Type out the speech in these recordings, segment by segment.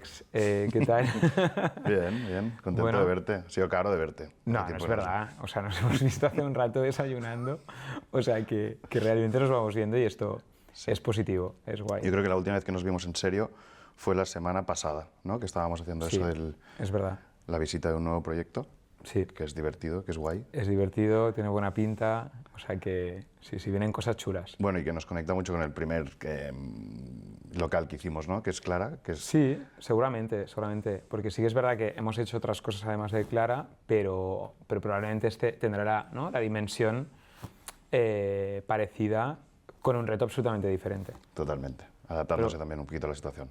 Alex, ¿qué tal? Bien, bien, contento de verte. Ha sido caro de verte. No, no es verdad. O sea, nos hemos visto hace un rato desayunando. O sea, que realmente nos vamos viendo y esto es positivo, es guay. Yo creo que la última vez que nos vimos en serio fue la semana pasada, ¿no? Que estábamos haciendo Sí, eso de es verdad. la visita de un nuevo proyecto. Sí. Que es divertido, que es guay. Es divertido, tiene buena pinta, o sea que sí, vienen cosas chulas. Bueno, y que nos conecta mucho con el primer local que hicimos, ¿no? Que es Clara. Que es... Sí, seguramente, porque sí que es verdad que hemos hecho otras cosas además de Clara, pero probablemente este tendrá la dimensión parecida con un reto absolutamente diferente. Totalmente, adaptándose también un poquito a la situación.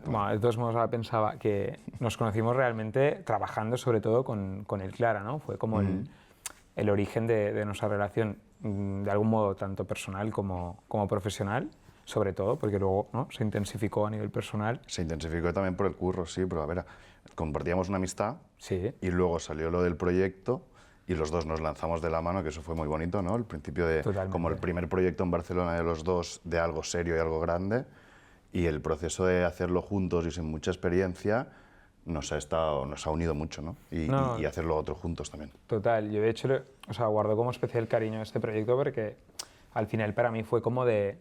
Bueno, de todos modos ahora pensaba que nos conocimos realmente trabajando sobre todo con el Clara, ¿no? Fue como el origen de nuestra relación, de algún modo tanto personal como profesional, sobre todo, porque luego, ¿no?, se intensificó a nivel personal. Se intensificó también por el curro, sí, pero a ver, compartíamos una amistad, sí, y luego salió lo del proyecto y los dos nos lanzamos de la mano, que eso fue muy bonito, ¿no? El principio de Totalmente. Como el primer proyecto en Barcelona de los dos, de algo serio y algo grande. Y el proceso de hacerlo juntos y sin mucha experiencia nos ha unido mucho, ¿no? Y hacerlo otro juntos también. Total, yo de hecho guardo como especial cariño a este proyecto porque al final para mí fue como de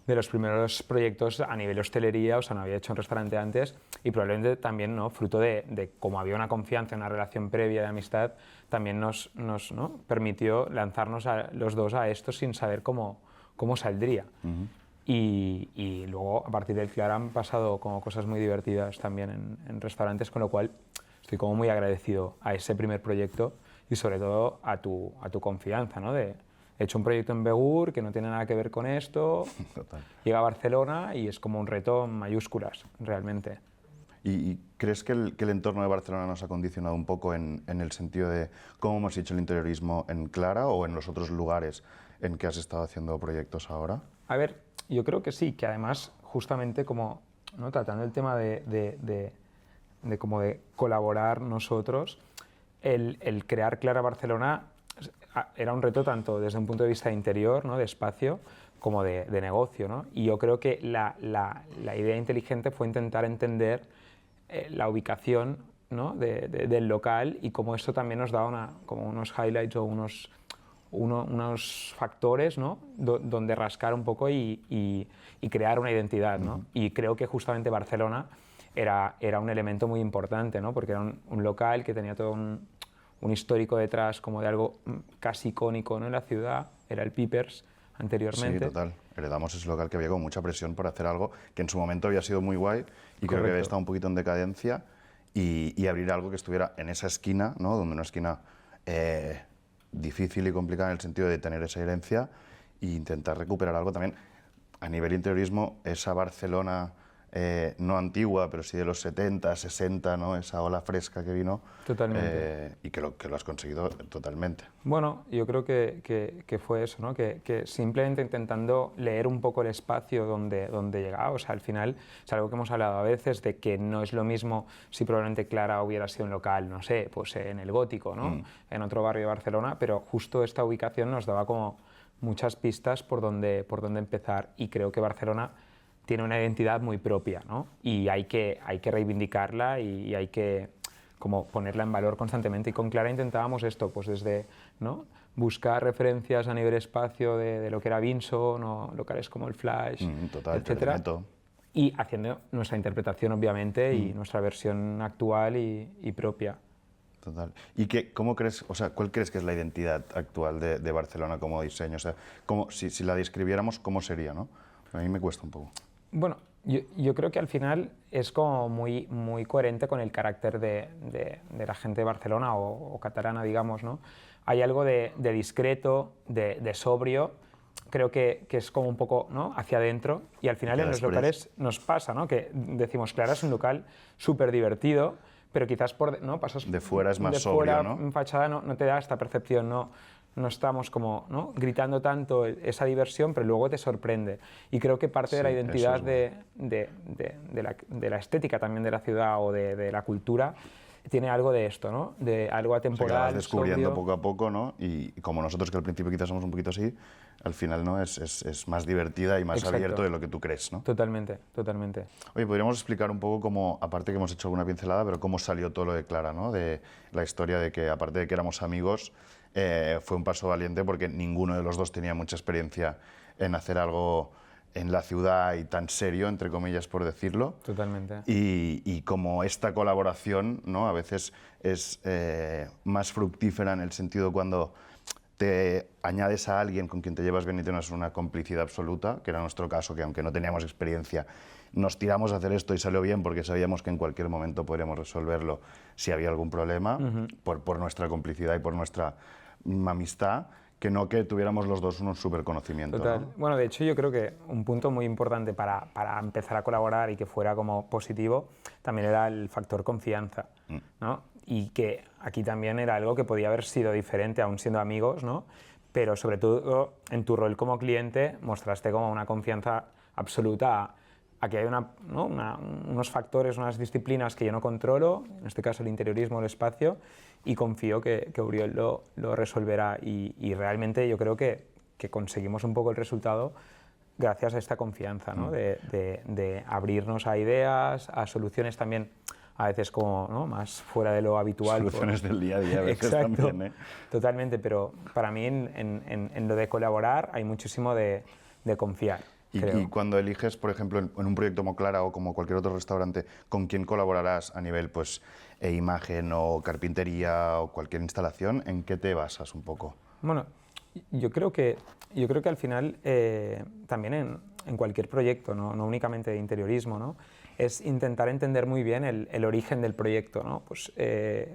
los primeros proyectos a nivel hostelería, o sea, no había hecho un restaurante antes y probablemente también, ¿no?, fruto de como había una confianza, una relación previa de amistad, también nos ¿no?, permitió lanzarnos los dos a esto sin saber cómo saldría. Y luego, a partir del Clara, han pasado como cosas muy divertidas también en restaurantes, con lo cual estoy como muy agradecido a ese primer proyecto y sobre todo a tu confianza, ¿no? He hecho un proyecto en Begur que no tiene nada que ver con esto, Total. Llega a Barcelona y es como un reto en mayúsculas, realmente. ¿Y crees que el entorno de Barcelona nos ha condicionado un poco en el sentido de cómo hemos hecho el interiorismo en Clara o en los otros lugares en que has estado haciendo proyectos ahora? A ver, yo creo que sí, que además justamente como, ¿no?, tratando el tema de colaborar nosotros, el crear Clara Barcelona era un reto tanto desde un punto de vista interior, ¿no?, de espacio, como de negocio, ¿no? Y yo creo que la idea inteligente fue intentar entender la ubicación, ¿no?, del local y cómo esto también nos daba como unos highlights o unos factores, ¿no?, donde rascar un poco y crear una identidad, ¿no? Y creo que justamente Barcelona era un elemento muy importante, ¿no?, porque era un local que tenía todo un histórico detrás como de algo casi icónico, ¿no?, en la ciudad, era el Pipers anteriormente. Sí, total. Heredamos ese local que había con mucha presión por hacer algo que en su momento había sido muy guay y Correcto. creo que había estado un poquito en decadencia y abrir algo que estuviera en esa esquina, ¿no?, donde una esquina difícil y complicada en el sentido de tener esa herencia e intentar recuperar algo también a nivel interiorismo, esa Barcelona no antigua, pero sí de los 70, 60, ¿no?, esa ola fresca que vino. Totalmente. Y que lo has conseguido totalmente. Bueno, yo creo que fue eso, ¿no?, que simplemente intentando leer un poco el espacio donde llegaba, o sea, al final es algo que hemos hablado a veces de que no es lo mismo si probablemente Clara hubiera sido un local, no sé, pues en el Gótico, ¿no?, en otro barrio de Barcelona, pero justo esta ubicación nos daba como muchas pistas por dónde empezar y creo que Barcelona tiene una identidad muy propia, ¿no?, y hay que reivindicarla y hay que como ponerla en valor constantemente. Y con Clara intentábamos esto, pues desde, ¿no?, buscar referencias a nivel espacio de lo que era Vinson o locales como el Flash, Total, etcétera, y haciendo nuestra interpretación obviamente y nuestra versión actual y propia. Total. ¿Y cómo crees, o sea, cuál crees que es la identidad actual de Barcelona como diseño? O sea, si la describiéramos, ¿cómo sería, no? A mí me cuesta un poco. Bueno, yo creo que al final es como muy, muy coherente con el carácter de la gente de Barcelona o catalana, digamos, ¿no? Hay algo de discreto, de sobrio, creo que es como un poco, ¿no?, hacia adentro y al final en los locales nos pasa, ¿no?, que decimos, Clara es un local súper divertido, pero quizás ¿no?, pasas de fuera es más de sobrio, fuera, ¿no? En fachada no te da esta percepción, no estamos como, ¿no?, gritando tanto esa diversión, pero luego te sorprende. Y creo que parte de la identidad de la estética también de la ciudad o de la cultura tiene algo de esto, ¿no? De algo O sea, que la vas atemporal, descubriendo sobrio. poco a poco, ¿no? Y como nosotros, que al principio quizás somos un poquito así, al final, ¿no? Es más divertida y más Exacto. abierto de lo que tú crees, ¿no? Totalmente, totalmente. Oye, podríamos explicar un poco cómo, aparte que hemos hecho alguna pincelada, pero cómo salió todo lo de Clara, ¿no? De la historia de que, aparte de que éramos amigos, fue un paso valiente porque ninguno de los dos tenía mucha experiencia en hacer algo en la ciudad y tan serio, entre comillas, por decirlo. Totalmente. Y como esta colaboración, ¿no? A veces es más fructífera en el sentido cuando te añades a alguien con quien te llevas bien y tienes una complicidad absoluta, que era nuestro caso, que aunque no teníamos experiencia, nos tiramos a hacer esto y salió bien porque sabíamos que en cualquier momento podríamos resolverlo si había algún problema, por nuestra complicidad y por nuestra amistad, que no que tuviéramos los dos un súper conocimiento. Total. ¿no? Bueno, de hecho yo creo que un punto muy importante para empezar a colaborar y que fuera como positivo también era el factor confianza, ¿no? Y que aquí también era algo que podía haber sido diferente aún siendo amigos, ¿no? Pero sobre todo en tu rol como cliente mostraste como una confianza absoluta a que hay unos factores, unas disciplinas que yo no controlo, en este caso el interiorismo, el espacio, y confío que Uriel lo resolverá. Y realmente yo creo que conseguimos un poco el resultado gracias a esta confianza, ¿no? De abrirnos a ideas, a soluciones también a veces como, ¿no? Más fuera de lo habitual. Soluciones del día a día a veces Exacto, también, ¿eh? Totalmente, pero para mí en lo de colaborar hay muchísimo de confiar. Y cuando eliges, por ejemplo, en un proyecto como Clara o como cualquier otro restaurante, ¿con quién colaborarás a nivel pues, imagen o carpintería o cualquier instalación? ¿En qué te basas un poco? Bueno, yo creo que al final también en cualquier proyecto, no únicamente de interiorismo, ¿no? Es intentar entender muy bien el origen del proyecto, ¿no? Pues,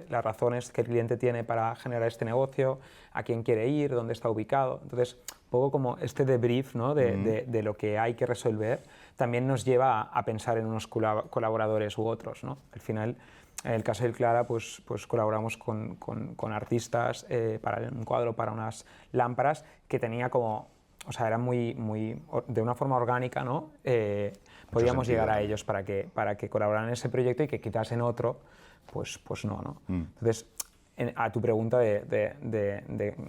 las razones que el cliente tiene para generar este negocio, a quién quiere ir, dónde está ubicado. Entonces, un poco como este debrief, ¿no? de lo que hay que resolver, también nos lleva a pensar en unos colaboradores u otros, ¿no? Al final, en el caso del Clara, pues colaboramos con artistas para un cuadro, para unas lámparas que tenía como, o sea, era de una forma orgánica, ¿no? Podíamos llegar a ellos para que colaboraran en ese proyecto y que quizás en otro, pues no, ¿no? Entonces, a tu pregunta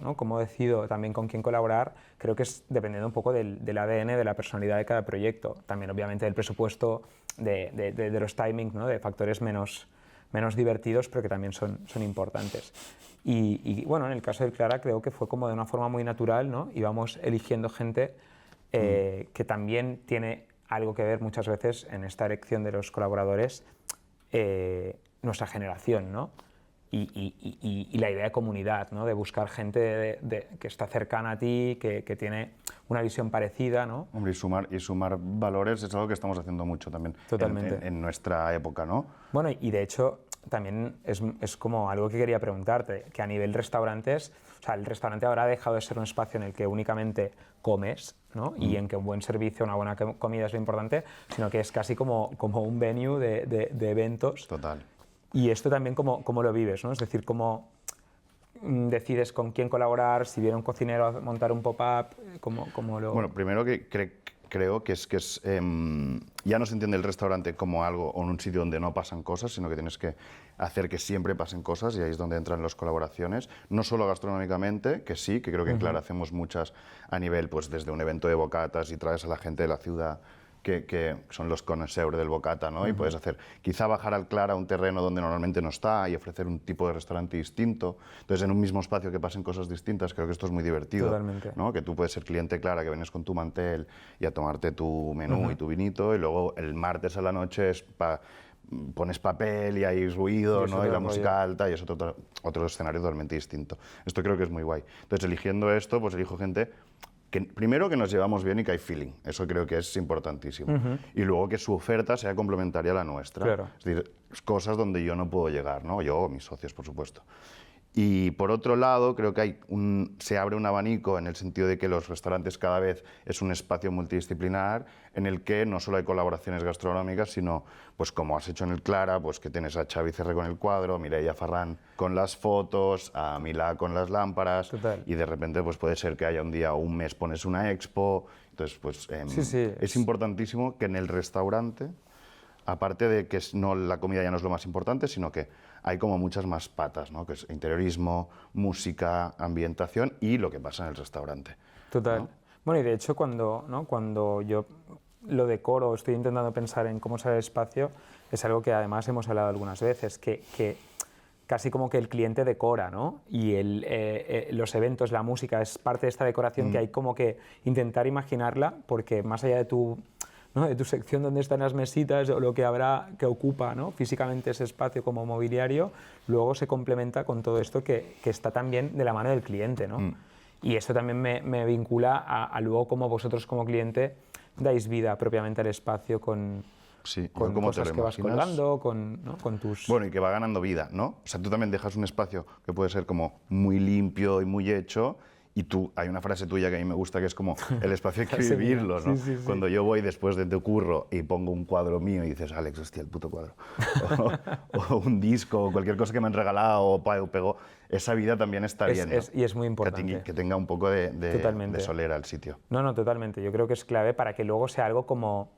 ¿no? cómo decido también con quién colaborar, creo que es dependiendo un poco del ADN, de la personalidad de cada proyecto. También, obviamente, del presupuesto, de los timings, ¿no? De factores menos divertidos, pero que también son importantes. Y bueno, en el caso del Clara creo que fue como de una forma muy natural, ¿no? Íbamos eligiendo gente que también tiene algo que ver muchas veces en esta elección de los colaboradores, nuestra generación, ¿no? Y la idea de comunidad, ¿no? De buscar gente que está cercana a ti, que tiene una visión parecida, ¿no? Hombre, y sumar valores es algo que estamos haciendo mucho también. Totalmente. En nuestra época, ¿no? Bueno, y de hecho también es como algo que quería preguntarte, que a nivel restaurantes, o sea, el restaurante ahora ha dejado de ser un espacio en el que únicamente comes, ¿no? Y en que un buen servicio, una buena comida es lo importante, sino que es casi como un venue de eventos. Total. Y esto también cómo lo vives, ¿no? Es decir, cómo decides con quién colaborar, si viene un cocinero a montar un pop-up, cómo lo... Bueno, primero que creo que ya no se entiende el restaurante como algo o un sitio donde no pasan cosas, sino que tienes que hacer que siempre pasen cosas y ahí es donde entran las colaboraciones, no solo gastronómicamente, que sí, que creo que en Clara hacemos muchas a nivel, pues desde un evento de bocatas y traes a la gente de la ciudad que son los connoisseurs del bocata, ¿no? Y puedes hacer, quizá bajar al Clara a un terreno donde normalmente no está y ofrecer un tipo de restaurante distinto. Entonces, en un mismo espacio que pasen cosas distintas, creo que esto es muy divertido. Totalmente. ¿no? Que tú puedes ser cliente Clara, que vienes con tu mantel y a tomarte tu menú y tu vinito, y luego el martes a la noche pones papel y hay ruido, ¿no? Y la música alta, y es otro escenario totalmente distinto. Esto creo que es muy guay. Entonces, eligiendo esto, pues elijo gente primero que nos llevamos bien y que hay feeling, eso creo que es importantísimo. Y luego que su oferta sea complementaria a la nuestra. Claro. Es decir, cosas donde yo no puedo llegar, ¿no? Yo o mis socios, por supuesto. Y por otro lado, creo que se abre un abanico en el sentido de que los restaurantes cada vez es un espacio multidisciplinar en el que no solo hay colaboraciones gastronómicas, sino, pues como has hecho en el Clara, pues que tienes a Xavi Cerre con el cuadro, Mireia Farrán con las fotos, a Milá con las lámparas. Total. Y de repente pues puede ser que haya un día o un mes pones una expo. Entonces, pues es importantísimo que en el restaurante, aparte de que la comida ya no es lo más importante, sino que hay como muchas más patas, ¿no? Que es interiorismo, música, ambientación y lo que pasa en el restaurante. Total. ¿No? Bueno, y de hecho cuando yo lo decoro, estoy intentando pensar en cómo será el espacio, es algo que además hemos hablado algunas veces, que casi como que el cliente decora, ¿no? Y los eventos, la música, es parte de esta decoración que hay como que intentar imaginarla, porque más allá de ¿no? de tu sección donde están las mesitas o lo que habrá que ocupa, ¿no? físicamente ese espacio como mobiliario, luego se complementa con todo esto que está también de la mano del cliente, ¿no? Y esto también me vincula a luego cómo vosotros como cliente dais vida propiamente al espacio con Sí, con ¿cómo te cosas lo que vas imaginas? colgando, ¿no? con tus... Bueno, y que va ganando vida, ¿no? O sea, tú también dejas un espacio que puede ser como muy limpio y muy hecho, y tú, hay una frase tuya que a mí me gusta que es como, el espacio hay que Frase mía. vivirlo, ¿no? Sí, sí, sí. Cuando yo voy después de tu curro y pongo un cuadro mío y dices, Alex, hostia, el puto cuadro. O un disco, o cualquier cosa que me han regalado o pego, esa vida también está bien, ¿no? Y es muy importante. Que tenga un poco Totalmente. de solera el sitio. No, totalmente. Yo creo que es clave para que luego sea algo como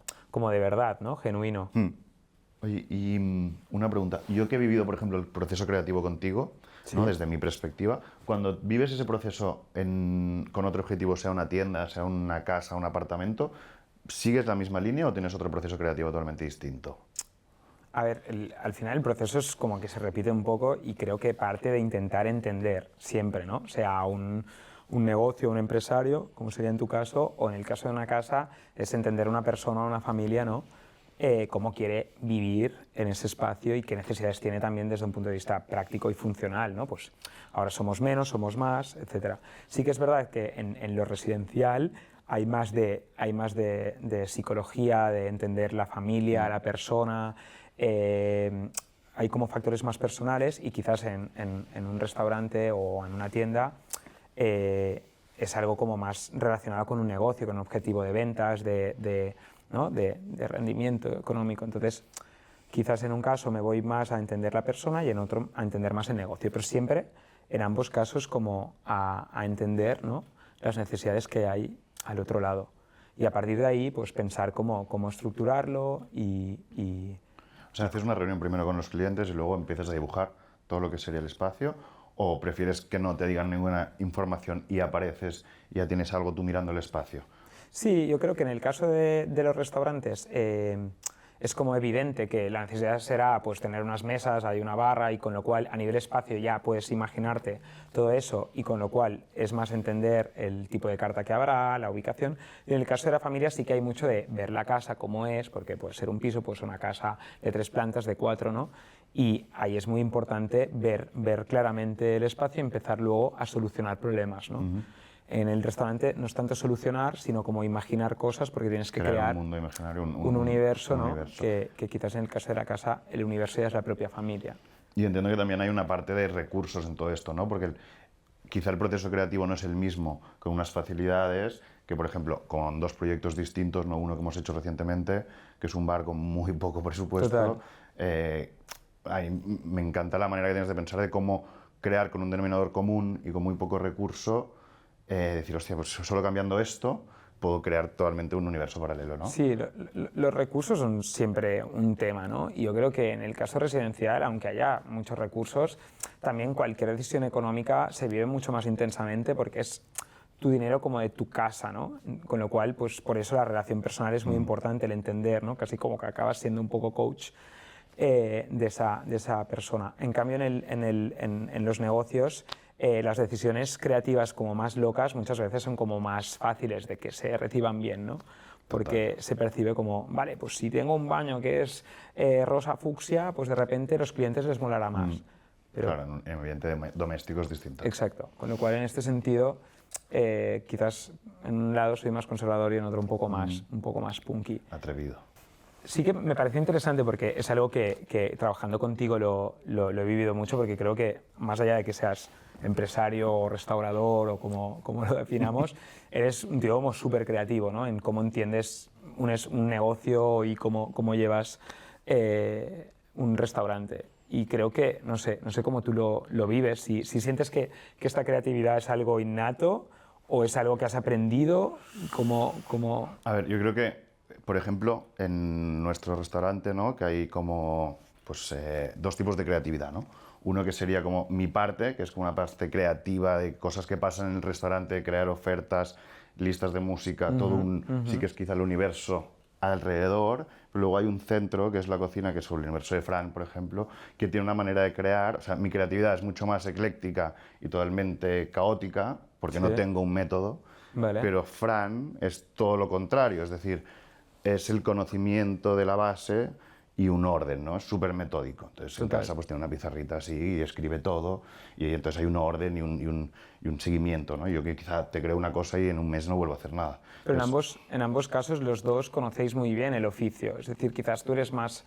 de verdad, ¿no? Genuino. Oye, y una pregunta. Yo que he vivido, por ejemplo, el proceso creativo contigo, ¿no? Desde mi perspectiva, cuando vives ese proceso con otro objetivo, sea una tienda, sea una casa, un apartamento, ¿sigues la misma línea o tienes otro proceso creativo totalmente distinto? A ver, al final el proceso es como que se repite un poco y creo que parte de intentar entender siempre, ¿no? Sea un negocio, un empresario, como sería en tu caso, o en el caso de una casa, es entender una persona, una familia, ¿no? Cómo quiere vivir en ese espacio y qué necesidades tiene también desde un punto de vista práctico y funcional, ¿no? Pues ahora somos menos, somos más, etc. Sí que es verdad que en lo residencial hay más de psicología, de entender la familia, la persona, hay como factores más personales y quizás en un restaurante o en una tienda es algo como más relacionado con un negocio, con un objetivo de ventas, ¿no? de rendimiento económico. Entonces, quizás en un caso me voy más a entender la persona y en otro a entender más el negocio, pero siempre en ambos casos como a entender, ¿no? las necesidades que hay al otro lado. Y a partir de ahí, pues pensar cómo estructurarlo O sea, haces una reunión primero con los clientes y luego empiezas a dibujar todo lo que sería el espacio, ¿o prefieres que no te digan ninguna información y apareces y ya tienes algo tú mirando el espacio? Sí, yo creo que en el caso de los restaurantes es como evidente que la necesidad será pues, tener unas mesas, hay una barra y con lo cual a nivel espacio ya puedes imaginarte todo eso y con lo cual es más entender el tipo de carta que habrá, la ubicación. Y en el caso de la familia sí que hay mucho de ver la casa cómo es, porque puede ser un piso, puede ser una casa de 3 plantas, de 4, ¿no? Y ahí es muy importante ver claramente el espacio y empezar luego a solucionar problemas, ¿no? En el restaurante no es tanto solucionar, sino como imaginar cosas, porque tienes que crear un mundo imaginario, un universo, un ¿no? universo. Que quizás en el caso de la casa, el universo ya es la propia familia. Y entiendo que también hay una parte de recursos en todo esto, ¿no? Porque quizá el proceso creativo no es el mismo con unas facilidades que, por ejemplo, con dos proyectos distintos, ¿no? Uno que hemos hecho recientemente, que es un bar con muy poco presupuesto. Me encanta la manera que tienes de pensar de cómo crear con un denominador común y con muy poco recurso, decir, hostia, pues solo cambiando esto puedo crear totalmente un universo paralelo, ¿no? Sí, los recursos son siempre un tema, ¿no? Y yo creo que en el caso residencial, aunque haya muchos recursos, también cualquier decisión económica se vive mucho más intensamente porque es tu dinero como de tu casa, ¿no? Con lo cual, pues por eso la relación personal es muy importante, el entender, ¿no? Casi como que acabas siendo un poco coach de esa persona. En cambio, en los negocios, las decisiones creativas como más locas muchas veces son como más fáciles de que se reciban bien, ¿no? Porque se percibe como, vale, pues si tengo un baño que es rosa fucsia, pues de repente a los clientes les molará más. Pero, claro, en ambiente doméstico es distinto. exacto, con lo cual en este sentido quizás en un lado soy más conservador y en otro un poco más punky. Atrevido. Sí que me parece interesante porque es algo que trabajando contigo lo he vivido mucho porque creo que más allá de que seas empresario o restaurador o como lo definamos, eres un tío como súper creativo, ¿no? En cómo entiendes un negocio y cómo llevas un restaurante. Y creo que, no sé cómo tú lo vives, si sientes que esta creatividad es algo innato o es algo que has aprendido, A ver, yo creo que, por ejemplo, en nuestro restaurante, ¿no? Que hay como pues, dos tipos de creatividad, ¿no? Uno que sería como mi parte, que es como una parte creativa de cosas que pasan en el restaurante, crear ofertas, listas de música, todo un, sí que es quizá el universo alrededor. Luego hay un centro, que es la cocina, que es el universo de Fran, por ejemplo, que tiene una manera de crear, o sea, mi creatividad es mucho más ecléctica y totalmente caótica, porque no tengo un método, Vale. pero Fran es todo lo contrario, es decir, es el conocimiento de la base y un orden, ¿no? Es súper metódico. Entonces, en casa pues tiene una pizarrita así y escribe todo, y entonces hay un orden y un seguimiento, ¿no? Yo que quizá te creo una cosa y en un mes no vuelvo a hacer nada. Pero Entonces, en ambos casos los dos conocéis muy bien el oficio. Es decir, quizás tú eres más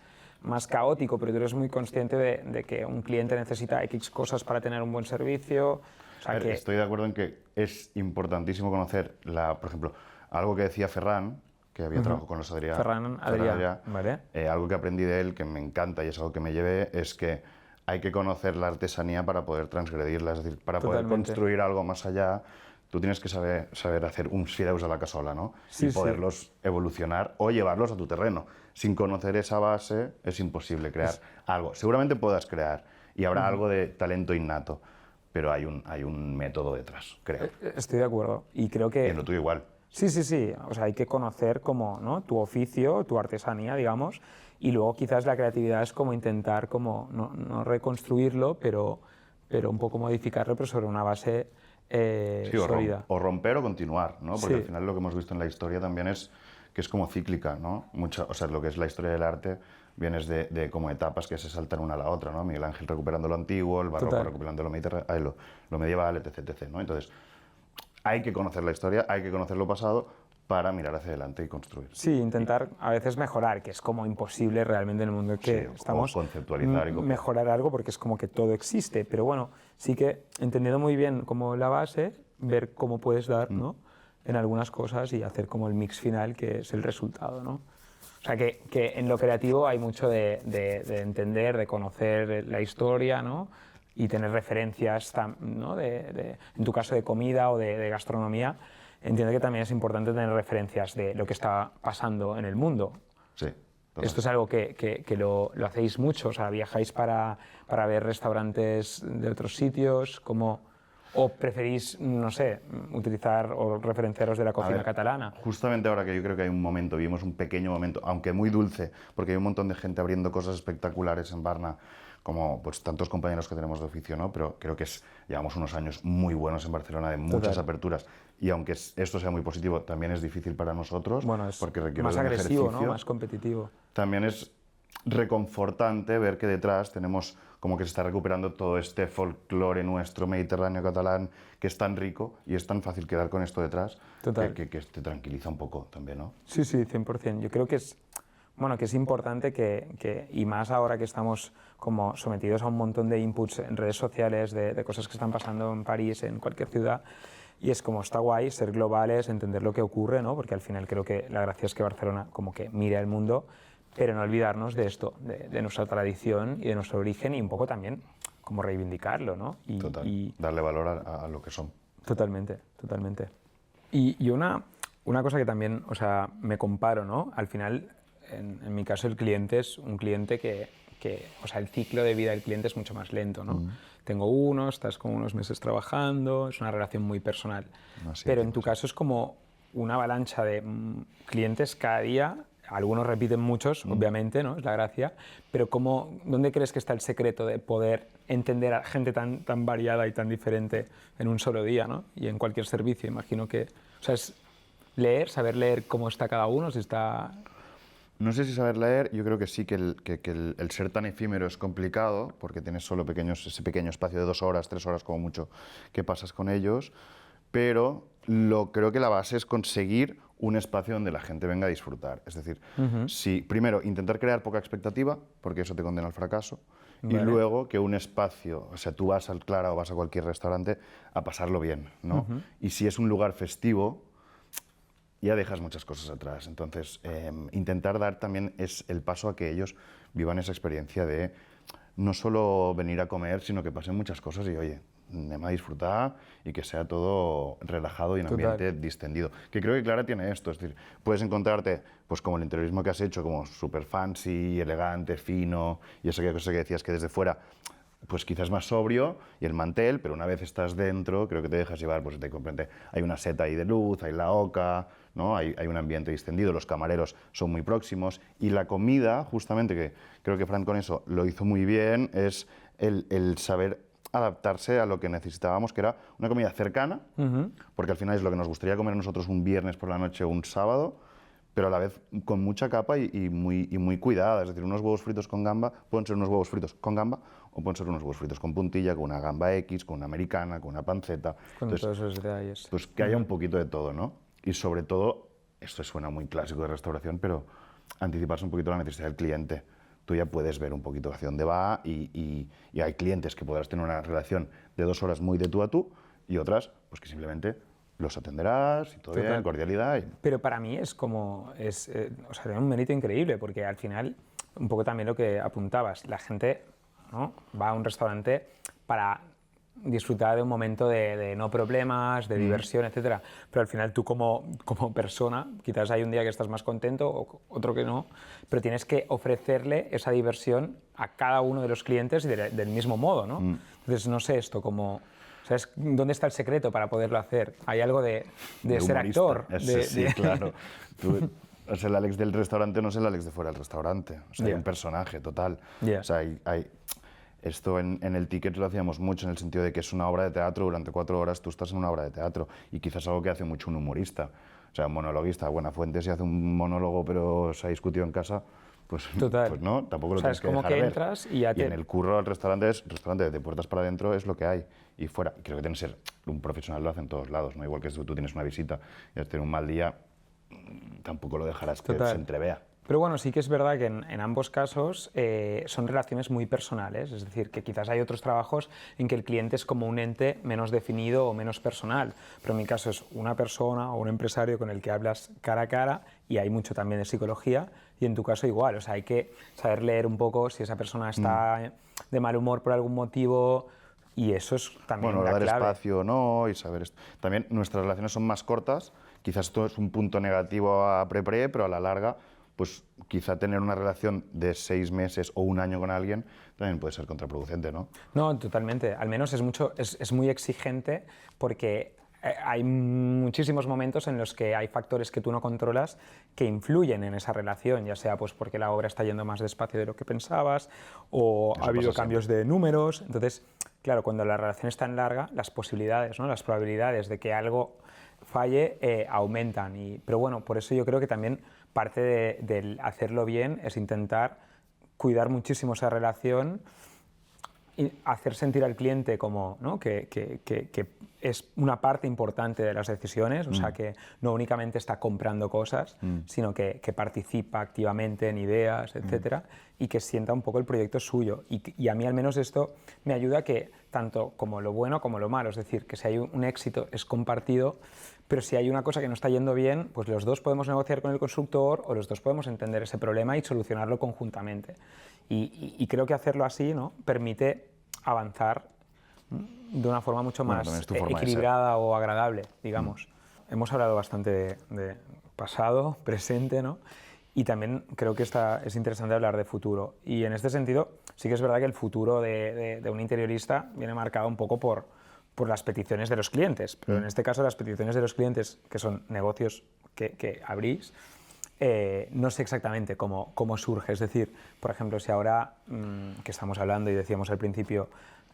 caótico, pero tú eres muy consciente de que un cliente necesita X cosas para tener un buen servicio. O sea, que... Estoy de acuerdo en que es importantísimo conocer, por ejemplo, algo que decía Ferran, que había trabajado con los Adrià. Ferran Adrià, ¿vale? Algo que aprendí de él, que me encanta y es algo que me llevé, es que hay que conocer la artesanía para poder transgredirla, es decir, para poder construir algo más allá. Tú tienes que saber hacer uns fideus a la casola, ¿no? Sí, y poderlos evolucionar o llevarlos a tu terreno. Sin conocer esa base es imposible crear algo. Seguramente puedas crear y habrá algo de talento innato, pero hay un método detrás, creo. Estoy de acuerdo. Y creo que... Y en lo tuyo igual. Sí, sí, sí. O sea, hay que conocer como, ¿no? Tu oficio, tu artesanía, digamos, y luego quizás la creatividad es como intentar como no reconstruirlo, pero un poco modificarlo, pero sobre una base sólida. O romper o continuar, ¿no? Porque Sí. al final lo que hemos visto en la historia también es que es como cíclica, ¿no? O sea, lo que es la historia del arte vienes de como etapas que se saltan una a la otra, ¿no? Miguel Ángel recuperando lo antiguo, el barroco recuperando lo medieval, etc., ¿no? Entonces, hay que conocer la historia, hay que conocer lo pasado para mirar hacia adelante y construir. Sí, intentar a veces mejorar, que es como imposible realmente en el mundo en que estamos. O conceptualizar y mejorar algo porque es como que todo existe, pero bueno, sí que entendiendo muy bien como la base, ver cómo puedes dar, ¿no? En algunas cosas y hacer como el mix final que es el resultado, ¿no? O sea que en lo creativo hay mucho de entender, de conocer la historia, ¿no? Y tener referencias, ¿no? En tu caso de comida o de gastronomía, entiendo que también es importante tener referencias de lo que está pasando en el mundo. Sí. Total. Esto es algo que lo hacéis mucho, o sea, viajáis para ver restaurantes de otros sitios, o preferís, no sé, utilizar o referenciaros de la cocina catalana. Justamente ahora que yo creo que hay un momento, vivimos un pequeño momento, aunque muy dulce, porque hay un montón de gente abriendo cosas espectaculares en Barna, como pues tantos compañeros que tenemos de oficio, ¿no? Pero creo que llevamos unos años muy buenos en Barcelona, de muchas aperturas, y aunque esto sea muy positivo, también es difícil para nosotros, bueno, es porque requiere más de un agresivo, ejercicio, ¿no? Más competitivo. También es reconfortante ver que detrás tenemos como que se está recuperando todo este folclore nuestro mediterráneo catalán que es tan rico y es tan fácil quedar con esto detrás que te tranquiliza un poco también, ¿no? Sí, sí, 100%. Yo creo que es, bueno, que es importante y más ahora que estamos como sometidos a un montón de inputs en redes sociales, de cosas que están pasando en París, en cualquier ciudad, y es como está guay ser globales, entender lo que ocurre, ¿no? Porque al final creo que la gracia es que Barcelona como que mire al mundo, pero no olvidarnos de esto, de nuestra tradición y de nuestro origen y un poco también como reivindicarlo, ¿no? Y darle valor a lo que son. Totalmente, totalmente. Y una cosa que también, o sea, me comparo, ¿no? Al final, en mi caso, el cliente es un cliente o sea, el ciclo de vida del cliente es mucho más lento, ¿no? Tengo uno, estás como unos meses trabajando, es una relación muy personal. Pero en tu caso es como una avalancha de clientes cada día. Algunos repiten muchos, obviamente, ¿no? Es la gracia, pero ¿dónde crees que está el secreto de poder entender a gente tan variada y tan diferente en un solo día, ¿no? Y en cualquier servicio, imagino que... O sea, es saber leer cómo está cada uno, si está... No sé si saber leer, yo creo que sí, que el ser tan efímero es complicado, porque tienes solo ese pequeño espacio de 2 horas, 3 horas como mucho, que pasas con ellos, pero creo que la base es conseguir un espacio donde la gente venga a disfrutar. Es decir, primero, intentar crear poca expectativa, porque eso te condena al fracaso, y luego que un espacio, o sea, tú vas al Clara o vas a cualquier restaurante a pasarlo bien, ¿no? Y si es un lugar festivo, ya dejas muchas cosas atrás. Entonces, intentar dar también es el paso a que ellos vivan esa experiencia de no solo venir a comer, sino que pasen muchas cosas y, oye, anem a disfrutar y que sea todo relajado y en ambiente distendido. Que creo que Clara tiene esto, es decir, puedes encontrarte, pues como el interiorismo que has hecho, como súper fancy, elegante, fino, y esa cosa que decías que desde fuera, pues quizás más sobrio, y el mantel, pero una vez estás dentro, creo que te dejas llevar, pues te comprende, hay una seta ahí de luz, hay la oca, ¿no? Hay un ambiente distendido, los camareros son muy próximos, y la comida, justamente, que creo que Fran con eso lo hizo muy bien, es el saber adaptarse a lo que necesitábamos, que era una comida cercana, porque al final es lo que nos gustaría comer nosotros un viernes por la noche o un sábado, pero a la vez con mucha capa y muy cuidada. Es decir, unos huevos fritos con gamba pueden ser unos huevos fritos con gamba o pueden ser unos huevos fritos con puntilla, con una gamba X, con una americana, con una panceta. Con todos esos detalles. Pues que haya un poquito de todo, ¿no? Y sobre todo, esto suena muy clásico de restauración, pero anticiparse un poquito a la necesidad del cliente. Tú ya puedes ver un poquito hacia dónde va y hay clientes que podrás tener una relación de 2 horas muy de tú a tú y otras, pues que simplemente los atenderás y todo bien, cordialidad. Pero para mí es como, o sea, tiene un mérito increíble, porque al final, un poco también lo que apuntabas, la gente, ¿no?, va a un restaurante para disfrutar de un momento de no problemas, de diversión, etcétera. Pero al final tú como persona, quizás hay un día que estás más contento, o otro que no, pero tienes que ofrecerle esa diversión a cada uno de los clientes y del mismo modo, ¿no? Entonces, no sé esto como... ¿Sabes dónde está el secreto para poderlo hacer? Hay algo de ser actor. Sí, claro. O sea, el Alex del restaurante no es el Alex de fuera del restaurante. O sea, hay un personaje total. O sea, esto en el ticket lo hacíamos mucho en el sentido de que es una obra de teatro, durante 4 horas tú estás en una obra de teatro y quizás algo que hace mucho un humorista. O sea, un monologuista, Buenafuente, si hace un monólogo pero se ha discutido en casa, pues no, tampoco lo tienes que dejar ver. Entras y ya en el curro del restaurante es restaurante de puertas para adentro, es lo que hay. Y fuera, creo que tienes que ser un profesional, lo hace en todos lados, ¿no? Igual que tú tienes una visita y has tenido un mal día, tampoco lo dejarás que se entrevea. Pero bueno, sí que es verdad que en ambos casos son relaciones muy personales, es decir, que quizás hay otros trabajos en que el cliente es como un ente menos definido o menos personal, pero en mi caso es una persona o un empresario con el que hablas cara a cara y hay mucho también de psicología, y en tu caso igual, o sea, hay que saber leer un poco si esa persona está de mal humor por algún motivo, y eso es también la dar clave. espacio o no y saber esto. También nuestras relaciones son más cortas, quizás esto es un punto negativo a pre-pre, pero a la larga, pues quizá tener una relación de 6 meses o un año con alguien también puede ser contraproducente, ¿no? No, totalmente. Al menos es muy exigente, porque hay muchísimos momentos en los que hay factores que tú no controlas que influyen en esa relación, ya sea pues porque la obra está yendo más despacio de lo que pensabas o ha habido cambios de números. Entonces, claro, cuando la relación es tan larga, las posibilidades, ¿no?, las probabilidades de que algo falle aumentan. Pero bueno, por eso yo creo que también parte del hacerlo bien es intentar cuidar muchísimo esa relación y hacer sentir al cliente como, ¿no?, que es una parte importante de las decisiones, o sea, que no únicamente está comprando cosas, sino que participa activamente en ideas, etcétera, y que sienta un poco el proyecto suyo. Y a mí al menos esto me ayuda a que tanto como lo bueno como lo malo, es decir, que si hay un éxito es compartido, pero si hay una cosa que no está yendo bien, pues los dos podemos negociar con el constructor o los dos podemos entender ese problema y solucionarlo conjuntamente. Y creo que hacerlo así, ¿no?, permite avanzar de una forma mucho más equilibrada o agradable, digamos. Hemos hablado bastante de pasado, presente, ¿no?, y también creo que es interesante hablar de futuro. Y en este sentido, sí que es verdad que el futuro de un interiorista viene marcado un poco por las peticiones de los clientes, pero en este caso las peticiones de los clientes, que son negocios que abrís, no sé exactamente cómo surge. Es decir, por ejemplo, si ahora que estamos hablando y decíamos al principio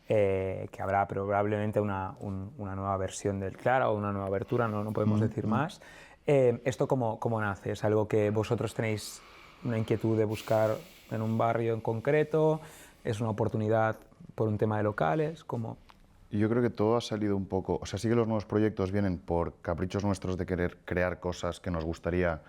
que habrá probablemente una nueva versión del Clara o una nueva abertura, no podemos decir más. ¿Esto cómo nace? ¿Es algo que vosotros tenéis una inquietud de buscar en un barrio en concreto? ¿Es una oportunidad por un tema de locales? ¿Cómo? Yo creo que todo ha salido un poco... O sea, sí que los nuevos proyectos vienen por caprichos nuestros de querer crear cosas que nos gustaría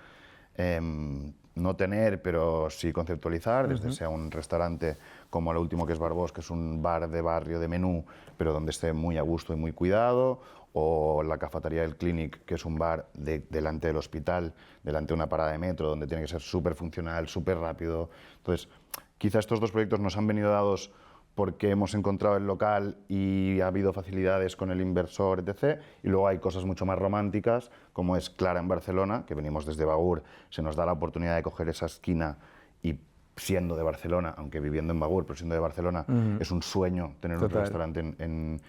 no tener, pero sí conceptualizar, desde sea un restaurante como el último que es Barbós, que es un bar de barrio de menú, pero donde esté muy a gusto y muy cuidado, o la Cafetería del Clinic, que es un bar delante del hospital, delante de una parada de metro, donde tiene que ser súper funcional, súper rápido. Entonces, quizá estos dos proyectos nos han venido dados porque hemos encontrado el local y ha habido facilidades con el inversor, etc. Y luego hay cosas mucho más románticas, como es Clara en Barcelona, que venimos desde Bagur, se nos da la oportunidad de coger esa esquina y siendo de Barcelona, aunque viviendo en Bagur, pero siendo de Barcelona, es un sueño tener un restaurante en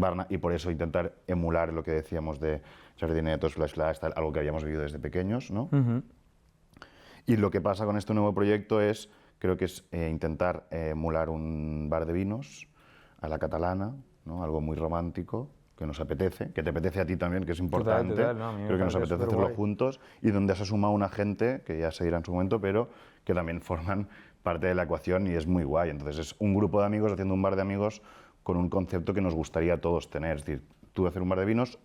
Barna, y por eso intentar emular lo que decíamos de Jardinetos, Flash Lifestyle, algo que habíamos vivido desde pequeños, ¿no? Y lo que pasa con este nuevo proyecto es, creo que es intentar emular un bar de vinos a la catalana, ¿no? Algo muy romántico, que nos apetece, que te apetece a ti también, que es importante, no, creo que nos apetece hacerlo juntos, y donde se ha sumado una gente, que ya se dirá en su momento, pero que también forman parte de la ecuación y es muy guay. Entonces es un grupo de amigos haciendo un bar de amigos con un concepto que nos gustaría a todos tener, es decir, tú hacer un bar de vinos,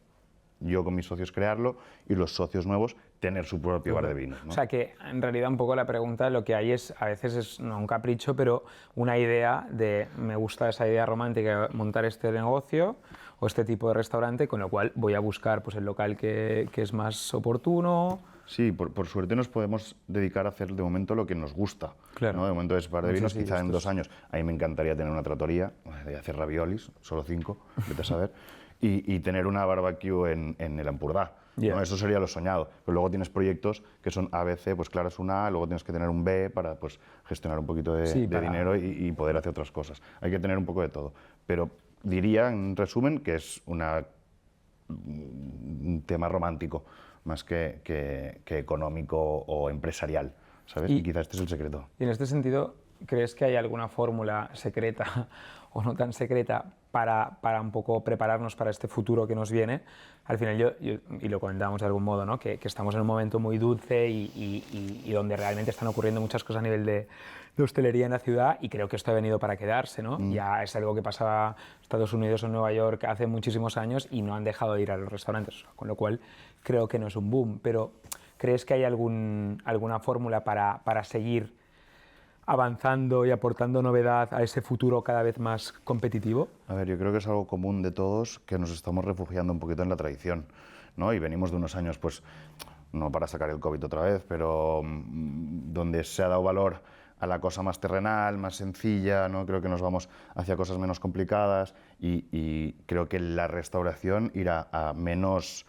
yo con mis socios crearlo y los socios nuevos tener su propio bar de vinos, ¿no? O sea que en realidad un poco la pregunta lo que hay es, a veces es no un capricho, pero una idea de me gusta esa idea romántica de montar este negocio o este tipo de restaurante, con lo cual voy a buscar pues, el local que es más oportuno. Sí, por suerte nos podemos dedicar a hacer de momento lo que nos gusta, Claro. ¿no? De momento es bar de vinos, Sí, quizá en 2 años. A mí me encantaría tener una trattoria, de hacer raviolis, solo 5, vete a saber, y tener una barbecue en el Ampurdá. Yeah. ¿No? Eso sería lo soñado. Pero luego tienes proyectos que son ABC, pues claro, es un A, luego tienes que tener un B para pues, gestionar un poquito de dinero y poder hacer otras cosas. Hay que tener un poco de todo. Pero diría, en resumen, que es un tema romántico más que económico o empresarial, ¿sabes? Y quizás este es el secreto. Y en este sentido, ¿crees que hay alguna fórmula secreta o no tan secreta para un poco prepararnos para este futuro que nos viene? Al final, y lo comentábamos de algún modo, ¿no? que estamos en un momento muy dulce y donde realmente están ocurriendo muchas cosas a nivel de hostelería en la ciudad, y creo que esto ha venido para quedarse, ¿no? Ya es algo que pasaba en Estados Unidos o en Nueva York hace muchísimos años y no han dejado de ir a los restaurantes, con lo cual creo que no es un boom. Pero ¿crees que hay alguna fórmula para seguir avanzando y aportando novedad a ese futuro cada vez más competitivo? A ver, yo creo que es algo común de todos, que nos estamos refugiando un poquito en la tradición, ¿no? Y venimos de unos años, pues, no para sacar el COVID otra vez, pero donde se ha dado valor a la cosa más terrenal, más sencilla, ¿no? Creo que nos vamos hacia cosas menos complicadas y creo que la restauración irá a menos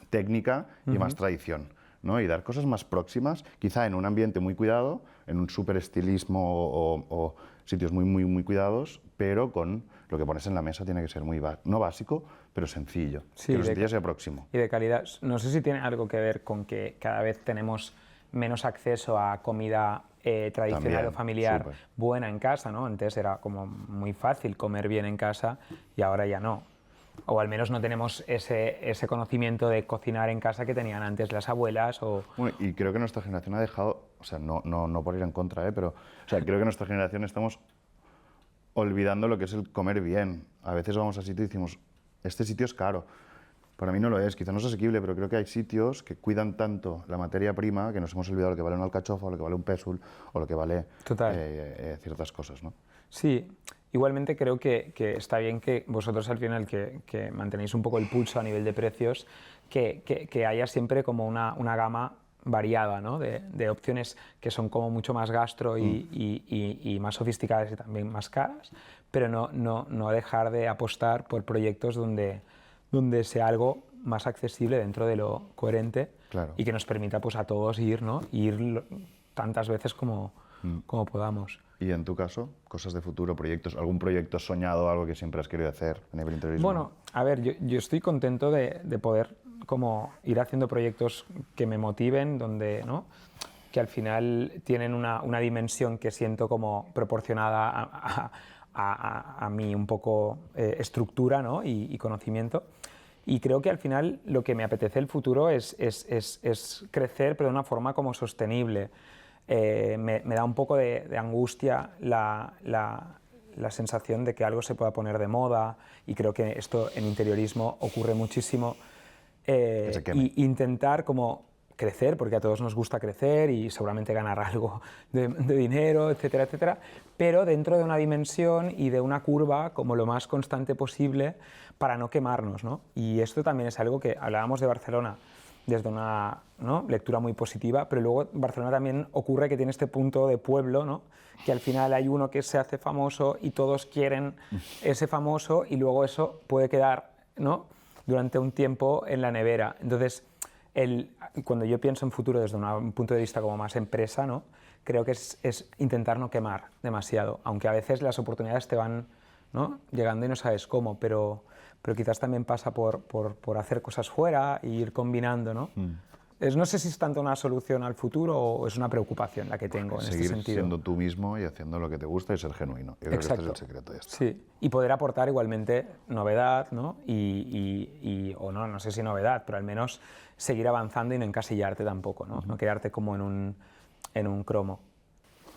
técnica y más tradición, ¿no? Y dar cosas más próximas, quizá en un ambiente muy cuidado, en un súper estilismo o sitios muy cuidados, pero con lo que pones en la mesa tiene que ser muy no básico, pero sencillo, Sí, que lo sencillo sea próximo. Y de calidad. No sé si tiene algo que ver con que cada vez tenemos menos acceso a comida tradicional También, o familiar súper. buena en casa, ¿no? Antes era como muy fácil comer bien en casa y ahora ya no. O al menos no tenemos ese conocimiento de cocinar en casa que tenían antes las abuelas o... Bueno, y creo que nuestra generación ha dejado, o sea, no por ir en contra, pero o sea, creo que nuestra generación estamos olvidando lo que es el comer bien. A veces vamos a sitio y decimos, este sitio es caro. Para mí no lo es, quizá no es asequible, pero creo que hay sitios que cuidan tanto la materia prima que nos hemos olvidado lo que vale una alcachofa, o lo que vale un pésul, o lo que vale ciertas cosas, ¿no? Sí, igualmente creo que está bien que vosotros al final que mantenéis un poco el pulso a nivel de precios, que haya siempre como una gama variada, ¿no? de opciones que son como mucho más gastro y más sofisticadas y también más caras, pero no dejar de apostar por proyectos donde sea algo más accesible dentro de lo coherente. Claro. Y que nos permita pues, a todos ir, ¿no? Ir tantas veces como podamos. Y en tu caso, cosas de futuro, proyectos, algún proyecto soñado, algo que siempre has querido hacer a nivel interiorismo. Bueno, a ver, yo estoy contento de poder como ir haciendo proyectos que me motiven, donde, ¿no? que al final tienen una dimensión que siento como proporcionada a mi un poco estructura, ¿no? y conocimiento. Y creo que al final lo que me apetece el futuro es crecer, pero de una forma como sostenible. Me da un poco de angustia la sensación de que algo se pueda poner de moda, y creo que esto en interiorismo ocurre muchísimo. Y intentar como crecer, porque a todos nos gusta crecer y seguramente ganar algo de dinero, etcétera, etcétera, pero dentro de una dimensión y de una curva como lo más constante posible para no quemarnos, ¿no? Y esto también es algo que hablábamos de Barcelona, desde una, ¿no?, lectura muy positiva, pero luego Barcelona también ocurre que tiene este punto de pueblo, ¿no?, que al final hay uno que se hace famoso y todos quieren ese famoso y luego eso puede quedar, ¿no?, durante un tiempo en la nevera. Entonces, cuando yo pienso en futuro desde un punto de vista como más empresa, ¿no?, creo que es intentar no quemar demasiado, aunque a veces las oportunidades te van, ¿no?, llegando y no sabes cómo, pero quizás también pasa por hacer cosas fuera e ir combinando, ¿no? No sé si es tanto una solución al futuro o es una preocupación la que tengo en este sentido. Seguir siendo tú mismo y haciendo lo que te gusta y ser genuino. Yo creo que este es el secreto. Ya está. Sí, y poder aportar igualmente novedad, ¿no? O no sé si novedad, pero al menos seguir avanzando y no encasillarte tampoco, ¿no? No quedarte como en un cromo.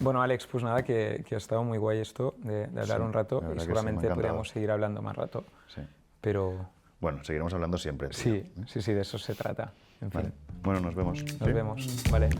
Bueno, Alex, pues nada, que ha estado muy guay esto de hablar un rato y seguramente podríamos seguir hablando más rato. Sí. Pero... Bueno, seguiremos hablando siempre. Sí, de eso se trata. En fin. Vale. Bueno, nos vemos. Nos vemos, vale.